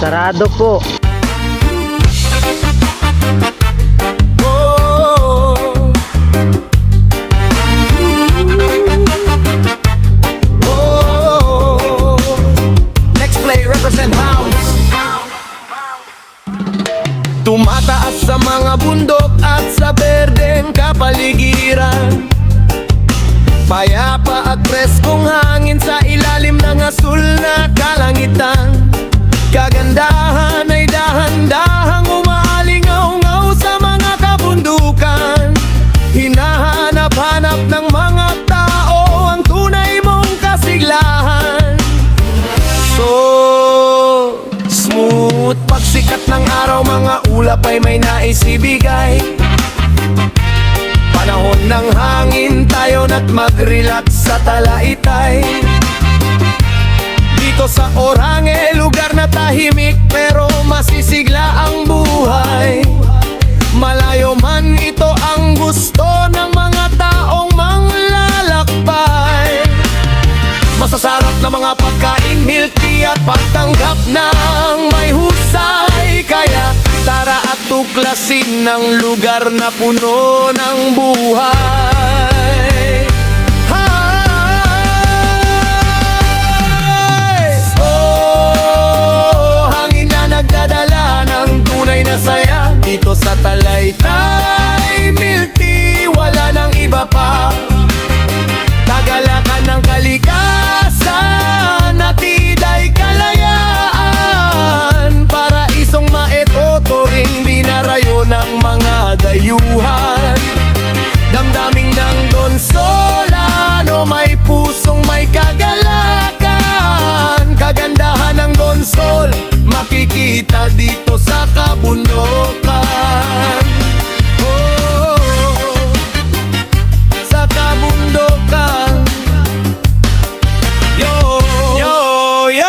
Sarado po. Next play represent house. Tumataas sa mga bundok at sa berdeng kapaligiran, payapa at preskong hangin sa ilalim ng asul na kalangitan. Kagandahan ay dahan-dahang umaalingaw-ngaw sa mga kabundukan. Hinahanap-hanap ng mga tao ang tunay mong kasiglahan. So smooth, pagsikat ng araw, mga ulap ay may nais ibigay. Panahon ng hangin, tayo na't mag-relax sa Talaitay. Dito sa Orange, lugar na tahimik pero masisigla ang buhay. Malayo man ito ang gusto ng mga taong manglalakbay. Masasarap na mga pagkain, healthy at pagtanggap ng may husay. Kaya tara at tuklasin ng lugar na puno ng buhay. Oh, hangin na nagdadala ng tunay na saya. Dito sa Talaitay, milky, wala nang iba pa. Tagalakan ng kalikasan, natiday kalayaan. Paraisong maetotoring dinarayo ng mga dayuhan. Damdaming ng Don Solano, may pusong may kagalakan. Kagandahan ng Don Sol, makikita dito sa kabundukan. Oh, sa kabundukan. Yo, yo, yo!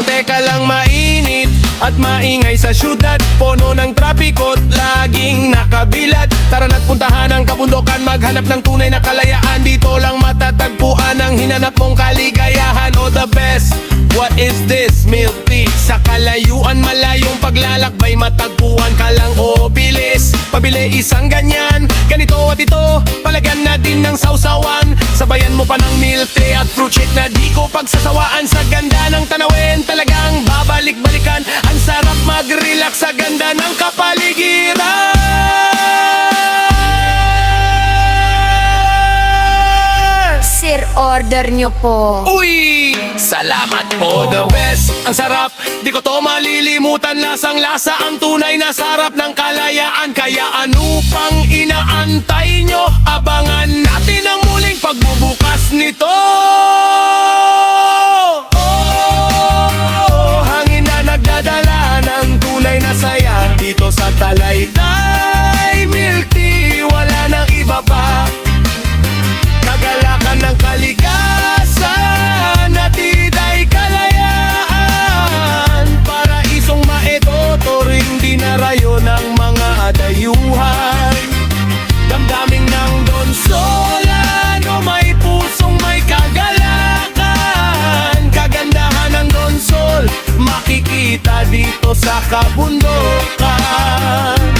Teka lang, mainit at maingay sa syudad, puno ng trapiko't laging nakabilad. Tara na't puntahan ang kabundukan, maghanap ng tunay na kalayaan. Dito lang matatagpuan ang hinanap mong kaligayahan. Oh, the best, what is this? Milk tea. Sa kalayuan, malayong paglalakbay, matagpuan ka lang, oh bilis. Pabili isang ganyan, ganito at ito, palagyan natin ng sausawan. Sabayan mo pa ng milk tea at fruit shake na di ko pagsasawaan. Sa ganda ng tanawin, talagang babalik-balikan. Ang sarap mag-relax sa ganda ng kapaligiran. Sir, order nyo po. Uy! Salamat po! The best! Ang sarap! Di ko to malilimutan. Lasang-lasa ang tunay na sarap ng kalayaan. Kaya ano pang inaantay nyo? Abangan natin ang muling pagbubukas nito! Oh, hangin na nagdadala ng tunay na saya. Dito sa Talaitay, milk tea, wala nang iba pa. Kagalakan ng kalikasan, natiday kalayaan. Paraisong maetotoring dinarayo ng mga dayuhan. Damdaming ng Don Solano, may pusong may kagalakan. Kagandahan ng Don Sol, makikita dito sa kabundukan.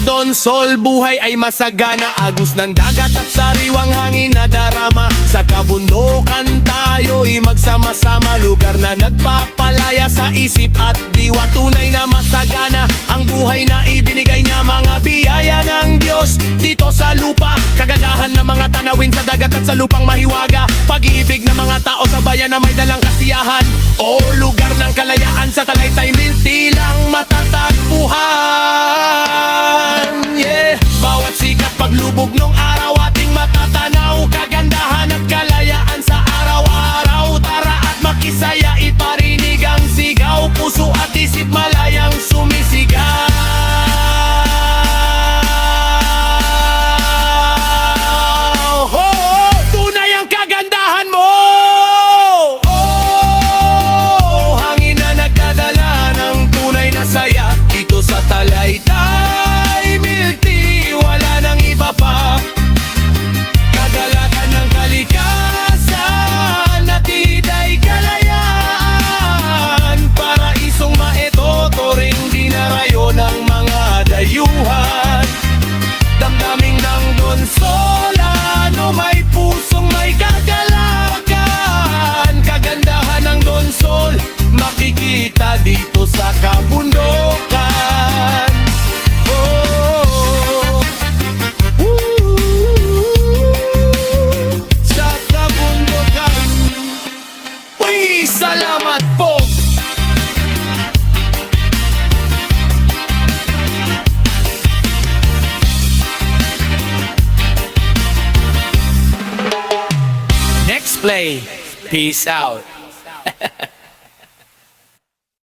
Don Sol, buhay ay masagana. Agos ng dagat at sariwang hangin na darama. Sa kabundukan tayo'y magsama-sama. Lugar na nagpapalaya sa isip at diwa. Tunay na masagana ang buhay na ibinigay niya. Mga biyaya ng Diyos dito sa lupa. Kagandahan ng mga tanawin sa dagat at sa lupang mahiwaga. Pag-ibig ng mga tao sa bayan na may dalang kasiyahan. O lugar ng kalayaan, sa Talaitay, milty lang matatagpuan. Yeah. Bawat sikat paglubog ng araw, ating matatanaw. Kagandahan at kalayaan sa araw-araw. Tara at makisaya, iparinig ang sigaw. Puso at isip malayang sumisigaw. Tunay ang kagandahan mo. Hangin na nagdadala ng tunay na saya. Dito sa Talaitay, Peace out.